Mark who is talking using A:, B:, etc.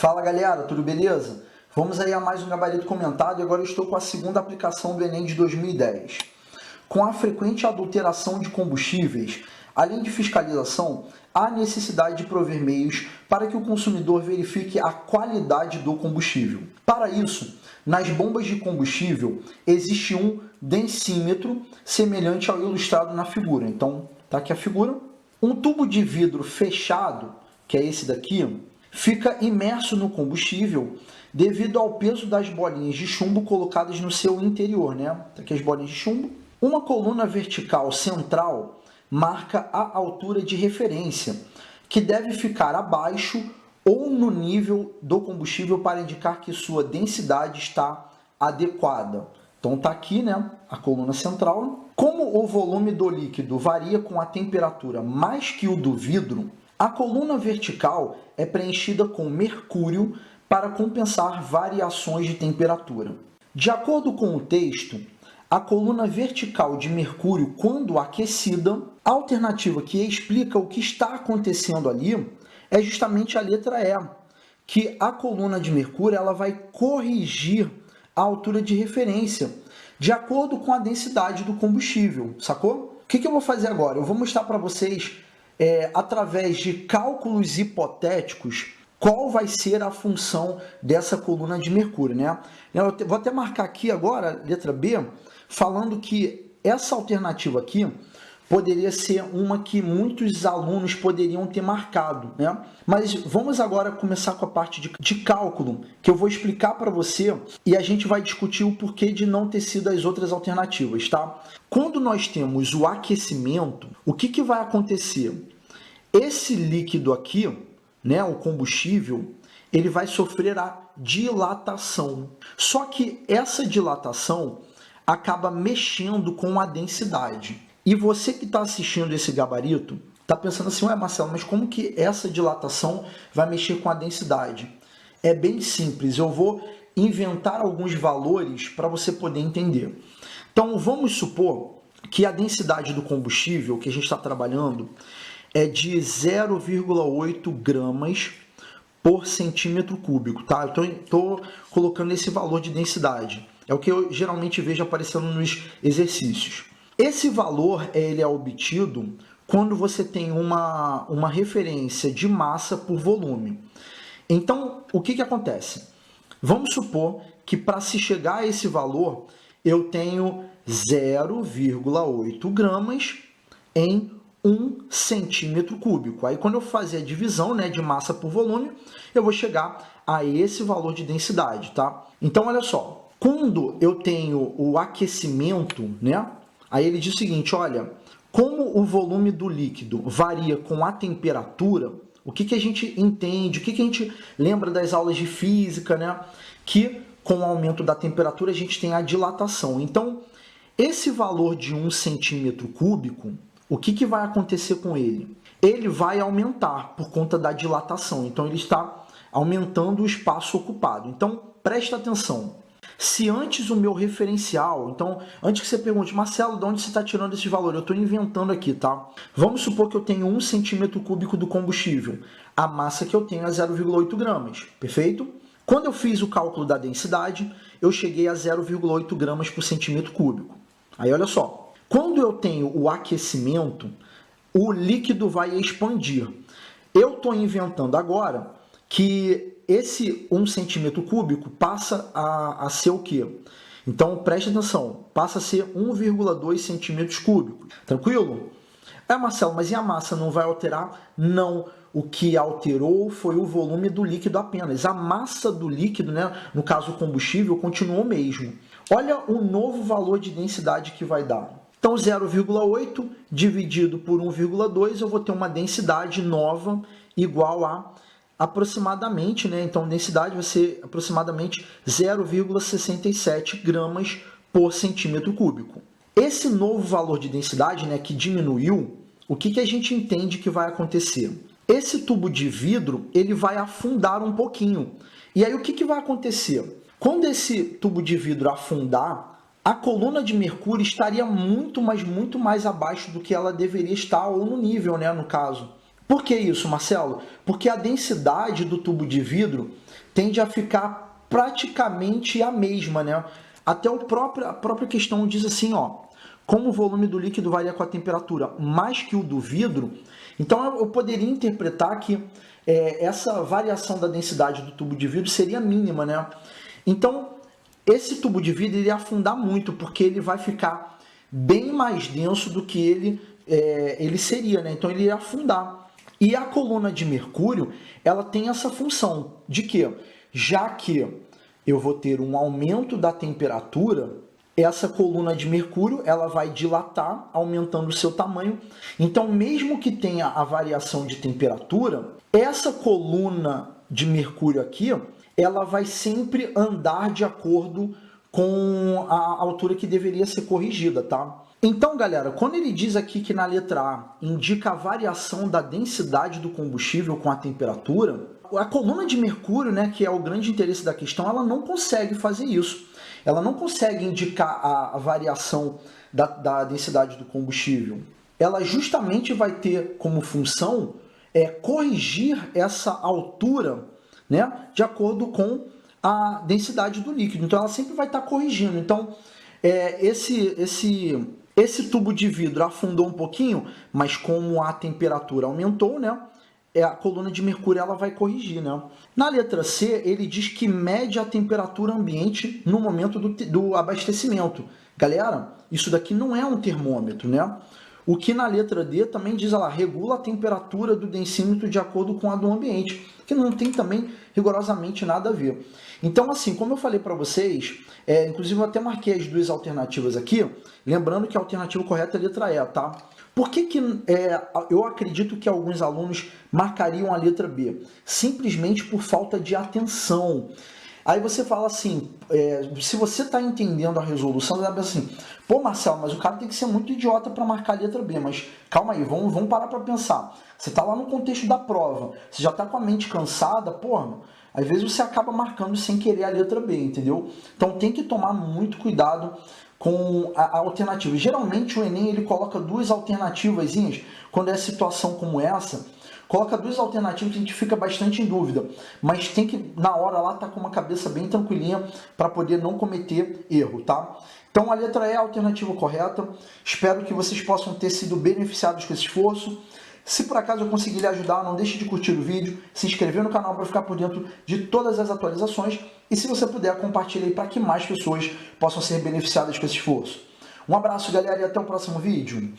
A: Fala galera, tudo beleza? Vamos aí a mais um gabarito comentado e agora eu estou com a segunda aplicação do Enem de 2010. Com a frequente adulteração de combustíveis, além de fiscalização, há necessidade de prover meios para que o consumidor verifique a qualidade do combustível. Para isso, nas bombas de combustível existe um densímetro semelhante ao ilustrado na figura. Então, tá aqui a figura. Um tubo de vidro fechado, que é esse daqui, fica imerso no combustível devido ao peso das bolinhas de chumbo colocadas no seu interior, né? Tá aqui as bolinhas de chumbo. Uma coluna vertical central marca a altura de referência, que deve ficar abaixo ou no nível do combustível para indicar que sua densidade está adequada. Então tá aqui, né, a coluna central. Como o volume do líquido varia com a temperatura mais que o do vidro, a coluna vertical é preenchida com mercúrio para compensar variações de temperatura. De acordo com o texto, a coluna vertical de mercúrio, quando aquecida, a alternativa que explica o que está acontecendo ali é justamente a letra E, que a coluna de mercúrio ela vai corrigir a altura de referência de acordo com a densidade do combustível, sacou? O que eu vou fazer agora? Eu vou mostrar para vocês, através de cálculos hipotéticos, qual vai ser a função dessa coluna de mercúrio, né? Eu vou até marcar aqui agora, letra B, falando que essa alternativa aqui poderia ser uma que muitos alunos poderiam ter marcado, né? Mas vamos agora começar com a parte de cálculo, que eu vou explicar para você e a gente vai discutir o porquê de não ter sido as outras alternativas, tá? Quando nós temos o aquecimento, o que vai acontecer? Esse líquido aqui, né, o combustível, ele vai sofrer a dilatação. Só que essa dilatação acaba mexendo com a densidade. E você que está assistindo esse gabarito, está pensando assim, ué Marcelo, mas como que essa dilatação vai mexer com a densidade? É bem simples, eu vou inventar alguns valores para você poder entender. Então vamos supor que a densidade do combustível que a gente está trabalhando é de 0,8 gramas por centímetro cúbico, tá? Eu estou colocando esse valor de densidade. É o que eu geralmente vejo aparecendo nos exercícios. Esse valor ele é obtido quando você tem uma referência de massa por volume. Então, o que acontece? Vamos supor que para se chegar a esse valor, eu tenho 0,8 gramas em 1 centímetro cúbico. Aí, quando eu fazer a divisão, né, de massa por volume, eu vou chegar a esse valor de densidade, tá? Então, olha só, quando eu tenho o aquecimento, né, aí ele diz o seguinte, olha, como o volume do líquido varia com a temperatura, o que a gente entende, o que a gente lembra das aulas de física, né, que com o aumento da temperatura a gente tem a dilatação. Então, esse valor de 1 centímetro cúbico, o que vai acontecer com ele? Ele vai aumentar por conta da dilatação. Então, ele está aumentando o espaço ocupado. Então, presta atenção. Se antes o meu referencial... Então, antes que você pergunte, Marcelo, de onde você está tirando esse valor? Eu estou inventando aqui, tá? Vamos supor que eu tenho 1 centímetro cúbico do combustível. A massa que eu tenho é 0,8 gramas, perfeito? Quando eu fiz o cálculo da densidade, eu cheguei a 0,8 gramas por centímetro cúbico. Aí, olha só. Quando eu tenho o aquecimento, o líquido vai expandir. Eu estou inventando agora que esse 1 centímetro cúbico passa a ser o quê? Então, preste atenção, passa a ser 1,2 centímetros cúbicos. Tranquilo? Marcelo, mas e a massa não vai alterar? Não. O que alterou foi o volume do líquido apenas. A massa do líquido, né, no caso o combustível, continuou o mesmo. Olha o novo valor de densidade que vai dar. Então, 0,8 dividido por 1,2, eu vou ter uma densidade nova igual a aproximadamente, né? Então, a densidade vai ser aproximadamente 0,67 gramas por centímetro cúbico. Esse novo valor de densidade, né, que diminuiu, o que a gente entende que vai acontecer? Esse tubo de vidro ele vai afundar um pouquinho. E aí, o que vai acontecer? Quando esse tubo de vidro afundar, a coluna de mercúrio estaria muito mais abaixo do que ela deveria estar, ou no nível, né, no caso. Por que isso, Marcelo? Porque a densidade do tubo de vidro tende a ficar praticamente a mesma, né? Até a própria questão diz assim, ó, como o volume do líquido varia com a temperatura mais que o do vidro, então eu poderia interpretar que essa variação da densidade do tubo de vidro seria mínima, né? Então, esse tubo de vidro iria afundar muito, porque ele vai ficar bem mais denso do que ele seria, né? Então, ele iria afundar. E a coluna de mercúrio, ela tem essa função de que, já que eu vou ter um aumento da temperatura, essa coluna de mercúrio ela vai dilatar, aumentando o seu tamanho. Então, mesmo que tenha a variação de temperatura, essa coluna de mercúrio aqui, ela vai sempre andar de acordo com a altura que deveria ser corrigida, tá? Então, galera, quando ele diz aqui que na letra A indica a variação da densidade do combustível com a temperatura, a coluna de mercúrio, né, que é o grande interesse da questão, ela não consegue fazer isso. Ela não consegue indicar a variação da densidade do combustível. Ela justamente vai ter como função corrigir essa altura, né, de acordo com a densidade do líquido. Então, ela sempre vai estar corrigindo. Então, esse tubo de vidro afundou um pouquinho, mas como a temperatura aumentou, né, a coluna de mercúrio ela vai corrigir, né? Na letra C, ele diz que mede a temperatura ambiente no momento do abastecimento. Galera, isso daqui não é um termômetro, né? O que na letra D também diz, lá, regula a temperatura do densímetro de acordo com a do ambiente, que não tem também rigorosamente nada a ver. Então, assim, como eu falei para vocês, inclusive eu até marquei as duas alternativas aqui, lembrando que a alternativa correta é a letra E, tá? Por que eu acredito que alguns alunos marcariam a letra B? Simplesmente por falta de atenção. Aí você fala assim, se você está entendendo a resolução, você vai pensar assim, pô, Marcelo, mas o cara tem que ser muito idiota para marcar a letra B, mas calma aí, vamos parar para pensar. Você está lá no contexto da prova, você já está com a mente cansada, porra, às vezes você acaba marcando sem querer a letra B, entendeu? Então tem que tomar muito cuidado com a alternativa. Geralmente o Enem ele coloca duas alternativas quando é situação como essa, coloca duas alternativas que a gente fica bastante em dúvida, mas tem que na hora lá estar com uma cabeça bem tranquilinha para poder não cometer erro, tá? Então a letra E é a alternativa correta. Espero que vocês possam ter sido beneficiados com esse esforço. Se por acaso eu conseguir lhe ajudar, não deixe de curtir o vídeo, se inscrever no canal para ficar por dentro de todas as atualizações e se você puder, compartilhe aí para que mais pessoas possam ser beneficiadas com esse esforço. Um abraço, galera, e até o próximo vídeo.